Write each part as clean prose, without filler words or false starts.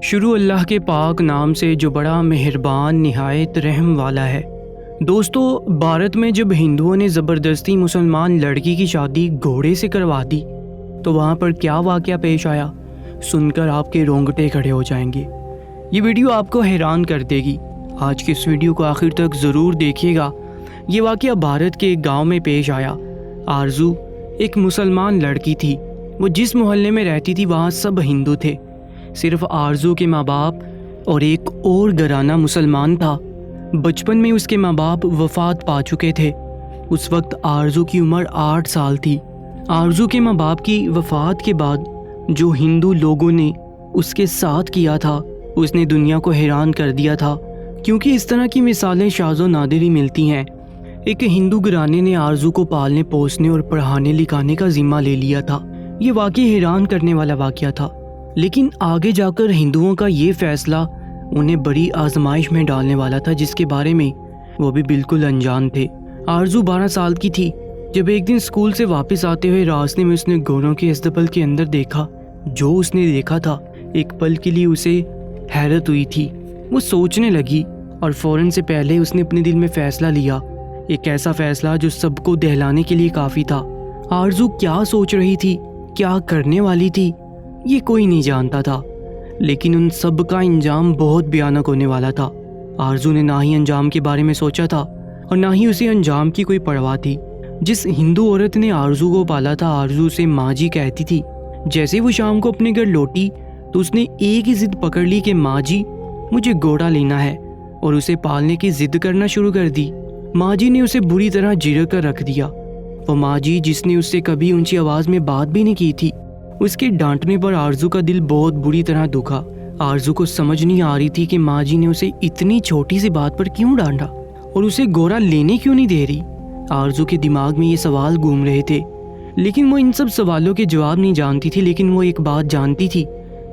شروع اللہ کے پاک نام سے جو بڑا مہربان نہایت رحم والا ہے۔ دوستو، بھارت میں جب ہندوؤں نے زبردستی مسلمان لڑکی کی شادی گھوڑے سے کروا دی تو وہاں پر کیا واقعہ پیش آیا، سن کر آپ کے رونگٹے کھڑے ہو جائیں گے۔ یہ ویڈیو آپ کو حیران کر دے گی۔ آج کے اس ویڈیو کو آخر تک ضرور دیکھیے گا۔ یہ واقعہ بھارت کے ایک گاؤں میں پیش آیا۔ آرزو ایک مسلمان لڑکی تھی۔ وہ جس محلے میں رہتی تھی وہاں سب ہندو تھے، صرف آرزو کے ماں باپ اور ایک اور گھرانہ مسلمان تھا۔ بچپن میں اس کے ماں باپ وفات پا چکے تھے۔ اس وقت آرزو کی عمر 8 سال تھی۔ آرزو کے ماں باپ کی وفات کے بعد جو ہندو لوگوں نے اس کے ساتھ کیا تھا اس نے دنیا کو حیران کر دیا تھا، کیونکہ اس طرح کی مثالیں شاذ و نادر ہی ملتی ہیں۔ ایک ہندو گھرانے نے آرزو کو پالنے پوسنے اور پڑھانے لکھانے کا ذمہ لے لیا تھا۔ یہ واقعی حیران کرنے والا واقعہ تھا، لیکن آگے جا کر ہندوؤں کا یہ فیصلہ انہیں بڑی آزمائش میں ڈالنے والا تھا جس کے بارے میں وہ بھی بالکل انجان تھے۔ آرزو 12 سال کی تھی جب ایک دن اسکول سے واپس آتے ہوئے راستے میں اس نے گھوڑوں کے استبل کے اندر دیکھا۔ جو اس نے دیکھا تھا ایک پل کے لیے اسے حیرت ہوئی تھی۔ وہ سوچنے لگی اور فوراً سے پہلے اس نے اپنے دل میں فیصلہ لیا، ایک ایسا فیصلہ جو سب کو دہلانے کے لیے کافی تھا۔ آرزو کیا سوچ رہی تھی، کیا کرنے والی تھی، یہ کوئی نہیں جانتا تھا، لیکن ان سب کا انجام بہت بھیانک ہونے والا تھا۔ آرزو نے نہ ہی انجام کے بارے میں سوچا تھا اور نہ ہی اسے انجام کی کوئی پرواہ تھی۔ جس ہندو عورت نے آرزو کو پالا تھا آرزو اسے ماں جی کہتی تھی۔ جیسے وہ شام کو اپنے گھر لوٹی تو اس نے ایک ہی ضد پکڑ لی کہ ماں جی مجھے گھوڑا لینا ہے، اور اسے پالنے کی ضد کرنا شروع کر دی۔ ماں جی نے اسے بری طرح جھڑک کر رکھ دیا۔ وہ ماں جی جس نے اس سے کبھی اونچی آواز میں بات بھی نہیں کی تھی، اس کے ڈانٹنے پر آرزو کا دل بہت بری طرح دکھا۔ آرزو کو سمجھ نہیں آ رہی تھی کہ ماں جی نے اسے اتنی چھوٹی سی بات پر کیوں ڈانٹا اور اسے گھوڑا لینے کیوں نہیں دے رہی۔ آرزو کے دماغ میں یہ سوال گھوم رہے تھے، لیکن وہ ان سب سوالوں کے جواب نہیں جانتی تھی، لیکن وہ ایک بات جانتی تھی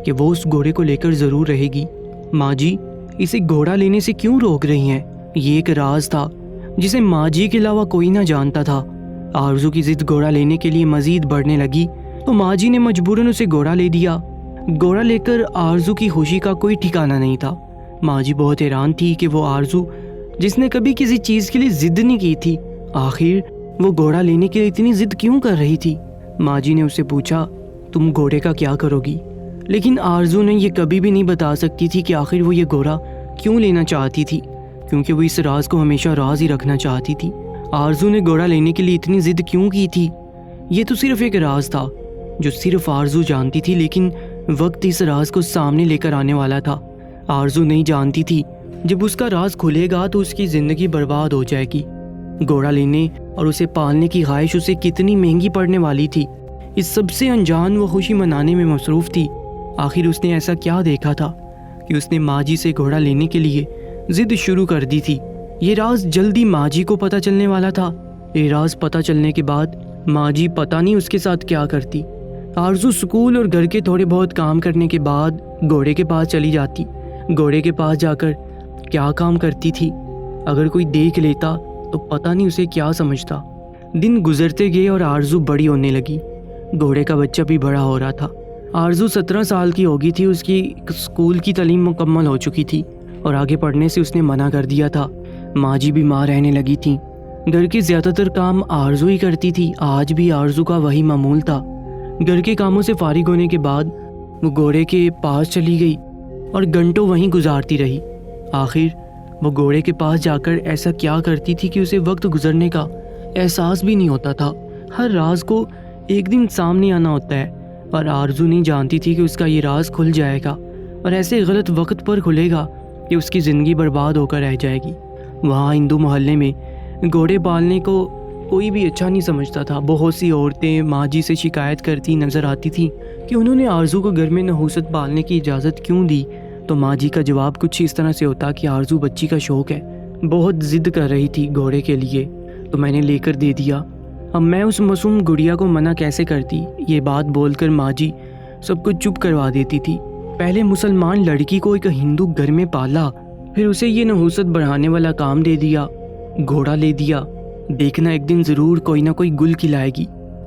کہ وہ اس گھوڑے کو لے کر ضرور رہے گی۔ ماں جی اسے گھوڑا لینے سے کیوں روک رہی ہیں؟ یہ ایک راز تھا جسے ماں جی کے علاوہ کوئی نہ جانتا تھا۔ آرزو کی ضد گھوڑا لینے کے لیے مزید بڑھنے لگی تو ماں جی نے مجبوراً اسے گھوڑا لے دیا۔ گھوڑا لے کر آرزو کی خوشی کا کوئی ٹھکانہ نہیں تھا۔ ماں جی بہت حیران تھی کہ وہ آرزو جس نے کبھی کسی چیز کے لیے ضد نہیں کی تھی، آخر وہ گھوڑا لینے کے لیے اتنی ضد کیوں کر رہی تھی۔ ماں جی نے اس سے پوچھا تم گھوڑے کا کیا کرو گی؟ لیکن آرزو نے یہ کبھی بھی نہیں بتا سکتی تھی کہ آخر وہ یہ گھوڑا کیوں لینا چاہتی تھی، کیونکہ وہ اس راز کو ہمیشہ راز ہی رکھنا چاہتی تھی۔ آرزو نے گھوڑا لینے کے لیے اتنی ضد کیوں کی تھی، یہ تو صرف ایک راز تھا جو صرف آرزو جانتی تھی، لیکن وقت اس راز کو سامنے لے کر آنے والا تھا۔ آرزو نہیں جانتی تھی جب اس کا راز کھلے گا تو اس کی زندگی برباد ہو جائے گی۔ گھوڑا لینے اور اسے پالنے کی خواہش اسے کتنی مہنگی پڑنے والی تھی۔ اس سب سے انجان وہ خوشی منانے میں مصروف تھی۔ آخر اس نے ایسا کیا دیکھا تھا کہ اس نے ماں جی سے گھوڑا لینے کے لیے ضد شروع کر دی تھی۔ یہ راز جلدی ماں جی کو پتہ چلنے والا تھا۔ یہ راز پتہ چلنے کے بعد ماں جی پتہ نہیں اس کے ساتھ کیا کرتی۔ آرزو سکول اور گھر کے تھوڑے بہت کام کرنے کے بعد گھوڑے کے پاس چلی جاتی۔ گھوڑے کے پاس جا کر کیا کام کرتی تھی، اگر کوئی دیکھ لیتا تو پتہ نہیں اسے کیا سمجھتا۔ دن گزرتے گئے اور آرزو بڑی ہونے لگی۔ گھوڑے کا بچہ بھی بڑا ہو رہا تھا۔ آرزو 17 سال کی ہو گئی تھی۔ اس کی اسکول کی تعلیم مکمل ہو چکی تھی اور آگے پڑھنے سے اس نے منع کر دیا تھا۔ ماں جی بیمار رہنے لگی تھی۔ گھر کے زیادہ تر کام آرزو ہی کرتی تھی۔ آج بھی آرزو کا وہی معمول تھا۔ گھر کے کاموں سے فارغ ہونے کے بعد وہ گھوڑے کے پاس چلی گئی اور گھنٹوں وہیں گزارتی رہی۔ آخر وہ گھوڑے کے پاس جا کر ایسا کیا کرتی تھی کہ اسے وقت گزرنے کا احساس بھی نہیں ہوتا تھا۔ ہر راز کو ایک دن سامنے آنا ہوتا ہے، اور آرزو نہیں جانتی تھی کہ اس کا یہ راز کھل جائے گا اور ایسے غلط وقت پر کھلے گا کہ اس کی زندگی برباد ہو کر رہ جائے گی۔ وہاں ہندو محلے میں گھوڑے پالنے کو کوئی بھی اچھا نہیں سمجھتا تھا۔ بہت سی عورتیں ماں جی سے شکایت کرتی نظر آتی تھیں کہ انہوں نے آرزو کو گھر میں نحوست پالنے کی اجازت کیوں دی، تو ماں جی کا جواب کچھ اس طرح سے ہوتا کہ آرزو بچی کا شوق ہے، بہت ضد کر رہی تھی گھوڑے کے لیے تو میں نے لے کر دے دیا، اب میں اس معصوم گڑیا کو منع کیسے کرتی۔ یہ بات بول کر ماں جی سب کچھ چپ کروا دیتی تھی۔ پہلے مسلمان لڑکی کو ایک ہندو گھر میں پالا، پھر اسے یہ نحوست بڑھانے والا کام دے دیا، گھوڑا لے دیا، دیکھنا ایک دن ضرور کوئی نہ کوئی گل کھلائے گی۔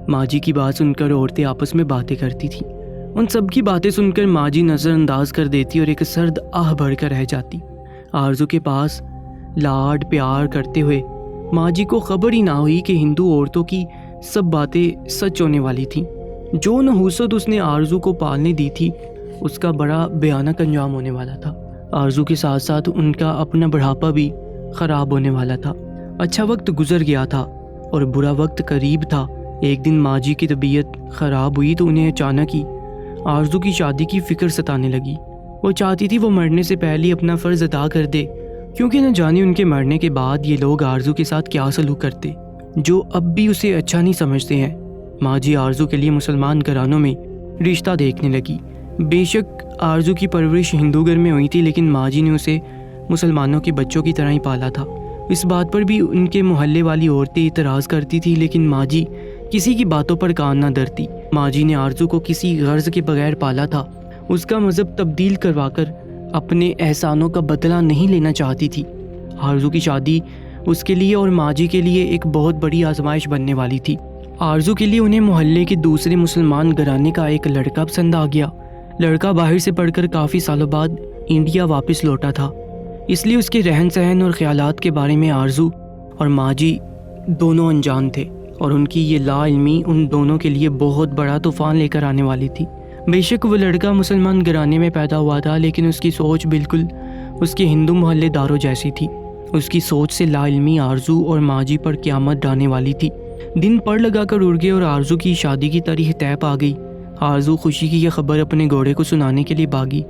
ماں جی کی بات سن کر عورتیں آپس میں باتیں کرتی تھیں۔ ان سب کی باتیں سن کر ماجی نظر انداز کر دیتی اور ایک سرد آہ بھر کر رہ جاتی۔ آرزو کے پاس لاڈ پیار کرتے ہوئے ماجی کو خبر ہی نہ ہوئی کہ ہندو عورتوں کی سب باتیں سچ ہونے والی تھیں۔ جو نحوست اس نے آرزو کو پالنے دی تھی اس کا بڑا بھیانک انجام ہونے والا تھا۔ آرزو کے ساتھ ساتھ ان کا اپنا بڑھاپا بھی خراب ہونے والا تھا۔ اچھا وقت گزر گیا تھا اور برا وقت قریب تھا۔ ایک دن ماجی کی طبیعت خراب ہوئی تو انہیں اچانک ہی آرزو کی شادی کی فکر ستانے لگی۔ وہ چاہتی تھی وہ مرنے سے پہلے اپنا فرض ادا کر دے، کیونکہ نہ جانے ان کے مرنے کے بعد یہ لوگ آرزو کے ساتھ کیا سلوک کرتے جو اب بھی اسے اچھا نہیں سمجھتے ہیں۔ ماجی آرزو کے لیے مسلمان گھرانوں میں رشتہ دیکھنے لگی۔ بے شک آرزو کی پرورش ہندو گھر میں ہوئی تھی، لیکن ماجی نے اسے مسلمانوں کے بچوں کی طرح ہی پالا تھا۔ اس بات پر بھی ان کے محلے والی عورتیں اعتراض کرتی تھی، لیکن ماجی کسی کی باتوں پر کان نہ دھرتی۔ ماجی نے آرزو کو کسی غرض کے بغیر پالا تھا، اس کا مذہب تبدیل کروا کر اپنے احسانوں کا بدلہ نہیں لینا چاہتی تھی۔ آرزو کی شادی اس کے لیے اور ماجی کے لیے ایک بہت بڑی آزمائش بننے والی تھی۔ آرزو کے لیے انہیں محلے کے دوسرے مسلمان گھرانے کا ایک لڑکا پسند آ گیا۔ لڑکا باہر سے پڑھ کر کافی سالوں بعد انڈیا واپس لوٹا تھا، اس لیے اس کے رہن سہن اور خیالات کے بارے میں آرزو اور ماجی دونوں انجان تھے، اور ان کی یہ لا علمی ان دونوں کے لیے بہت بڑا طوفان لے کر آنے والی تھی۔ بے شک وہ لڑکا مسلمان گھرانے میں پیدا ہوا تھا، لیکن اس کی سوچ بالکل اس کے ہندو محلے داروں جیسی تھی۔ اس کی سوچ سے لا علمی آرزو اور ماجی پر قیامت ڈھانے والی تھی۔ دن پڑ لگا کر اڑ گئے اور آرزو کی شادی کی تاریخ طے پا گئی۔ آرزو خوشی کی یہ خبر اپنے گھوڑے کو سنانے کے لیے بھاگی۔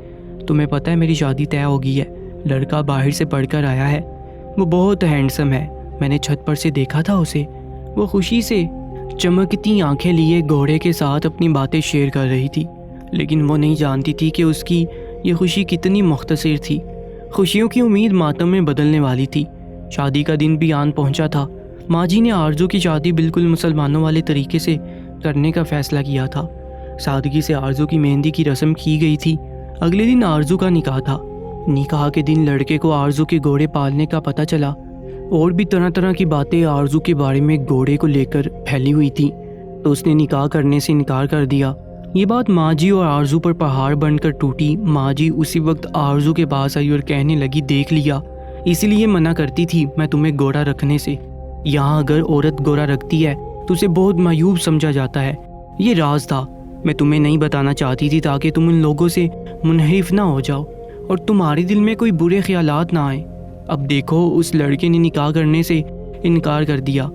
تمہیں پتہ ہے میری شادی طے ہو گئی ہے، لڑکا باہر سے پڑھ کر آیا ہے، وہ بہت ہینڈسم ہے، میں نے چھت پر سے دیکھا تھا اسے۔ وہ خوشی سے چمکتی آنکھیں لیے گھوڑے کے ساتھ اپنی باتیں شیئر کر رہی تھی، لیکن وہ نہیں جانتی تھی کہ اس کی یہ خوشی کتنی مختصر تھی۔ خوشیوں کی امید ماتم میں بدلنے والی تھی۔ شادی کا دن بھی آن پہنچا تھا۔ ماجی نے آرزو کی شادی بالکل مسلمانوں والے طریقے سے کرنے کا فیصلہ کیا تھا۔ سادگی سے آرزو کی مہندی کی رسم کی گئی تھی۔ اگلے دن آرزو کا نکاح تھا۔ نکاح کے دن لڑکے کو آرزو کے گھوڑے پالنے کا پتہ چلا، اور بھی طرح طرح کی باتیں آرزو کے بارے میں گھوڑے کو لے کر پھیلی ہوئی تھی، تو اس نے نکاح کرنے سے انکار کر دیا۔ یہ بات ماجی اور آرزو پر پہاڑ بن کر ٹوٹی۔ ماجی اسی وقت آرزو کے پاس آئی اور کہنے لگی، دیکھ لیا، اسی لیے منع کرتی تھی میں تمہیں گھوڑا رکھنے سے۔ یہاں اگر عورت گھوڑا رکھتی ہے تو اسے بہت معیوب سمجھا جاتا ہے۔ یہ راز تھا، میں تمہیں نہیں بتانا چاہتی تھی تاکہ تم ان لوگوں سے منحرف نہ ہو جاؤ اور تمہارے دل میں کوئی برے خیالات نہ آئیں۔ اب دیکھو، اس لڑکے نے نکاح کرنے سے انکار کر دیا۔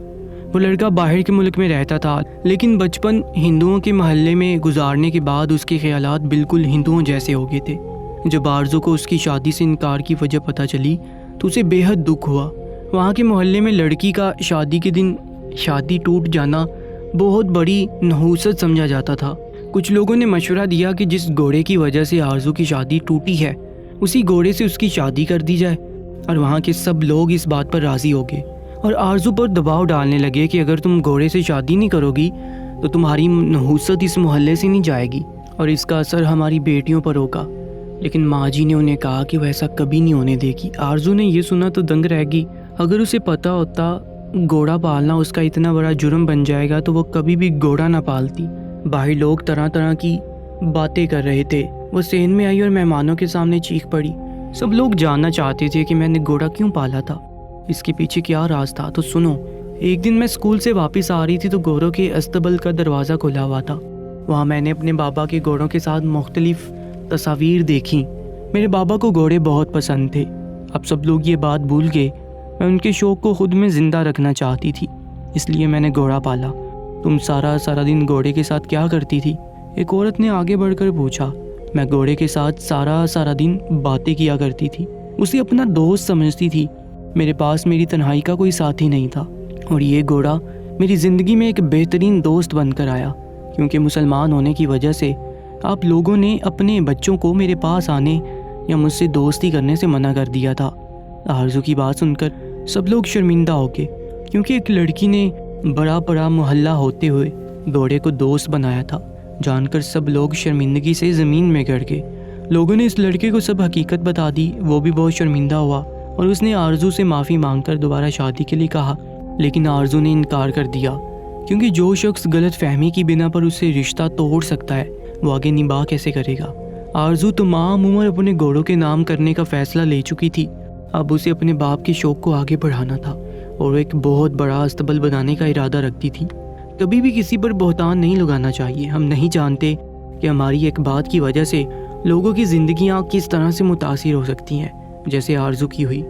وہ لڑکا باہر کے ملک میں رہتا تھا، لیکن بچپن ہندوؤں کے محلے میں گزارنے کے بعد اس کے خیالات بالکل ہندوؤں جیسے ہو گئے تھے۔ جب آرزو کو اس کی شادی سے انکار کی وجہ پتہ چلی تو اسے بے حد دکھ ہوا۔ وہاں کے محلے میں لڑکی کا شادی کے دن شادی ٹوٹ جانا بہت بڑی نحوست سمجھا جاتا تھا۔ کچھ لوگوں نے مشورہ دیا کہ جس گھوڑے کی وجہ سے آرزو کی شادی ٹوٹی ہے اسی گھوڑے سے اس کی شادی کر دی جائے، اور وہاں کے سب لوگ اس بات پر راضی ہو گئے اور آرزو پر دباؤ ڈالنے لگے کہ اگر تم گھوڑے سے شادی نہیں کرو گی تو تمہاری نحوست اس محلے سے نہیں جائے گی اور اس کا اثر ہماری بیٹیوں پر ہوگا۔ لیکن ماجی نے انہیں کہا کہ وہ ایسا کبھی نہیں ہونے دے گی۔ آرزو نے یہ سنا تو دنگ رہ گئی۔ اگر اسے پتہ ہوتا گھوڑا پالنا اس کا اتنا بڑا جرم بن جائے گا تو وہ کبھی بھی گھوڑا نہ پالتی۔ باہر لوگ طرح طرح کی باتیں کر رہے تھے۔ وہ صحن میں آئی اور مہمانوں کے سامنے چیخ پڑی۔ سب لوگ جاننا چاہتے تھے کہ میں نے گھوڑا کیوں پالا تھا، اس کے پیچھے کیا راز تھا۔ تو سنو، ایک دن میں اسکول سے واپس آ رہی تھی تو گھوڑوں کے استبل کا دروازہ کھلا ہوا تھا۔ وہاں میں نے اپنے بابا کے گھوڑوں کے ساتھ مختلف تصاویر دیکھی۔ میرے بابا کو گھوڑے بہت پسند تھے۔ اب سب لوگ یہ بات بھول گئے۔ میں ان کے شوق کو خود میں زندہ رکھنا چاہتی تھی، اس لیے میں نے گھوڑا پالا۔ تم سارا دن گھوڑے کے ساتھ کیا کرتی تھی؟ ایک عورت نے آگے بڑھ کر پوچھا۔ میں گھوڑے کے ساتھ سارا دن باتیں کیا کرتی تھی، اسے اپنا دوست سمجھتی تھی۔ میرے پاس میری تنہائی کا کوئی ساتھی نہیں تھا، اور یہ گھوڑا میری زندگی میں ایک بہترین دوست بن کر آیا، کیونکہ مسلمان ہونے کی وجہ سے آپ لوگوں نے اپنے بچوں کو میرے پاس آنے یا مجھ سے دوستی کرنے سے منع کر دیا تھا۔ آرزو کی بات سن کر سب لوگ شرمندہ ہو گئے، کیونکہ ایک لڑکی نے بڑا محلہ ہوتے ہوئے گھوڑے کو دوست بنایا تھا۔ جان کر سب لوگ شرمندگی سے زمین میں گڑ گئے۔ لوگوں نے اس لڑکے کو سب حقیقت بتا دی۔ وہ بھی بہت شرمندہ ہوا اور اس نے آرزو سے معافی مانگ کر دوبارہ شادی کے لیے کہا، لیکن آرزو نے انکار کر دیا، کیونکہ جو شخص غلط فہمی کی بنا پر اسے رشتہ توڑ سکتا ہے وہ آگے نباہ کیسے کرے گا؟ آرزو تمام عمر اپنے گھوڑوں کے نام کرنے کا فیصلہ لے چکی تھی، اب اسے اپنے باپ کے شوق کو آگے بڑھانا تھا اور ایک بہت بڑا استبل بنانے کا ارادہ رکھتی تھی۔ کبھی بھی کسی پر بہتان نہیں لگانا چاہیے، ہم نہیں جانتے کہ ہماری ایک بات کی وجہ سے لوگوں کی زندگیاں کس طرح سے متاثر ہو سکتی ہیں، جیسے آرزو کی ہوئی۔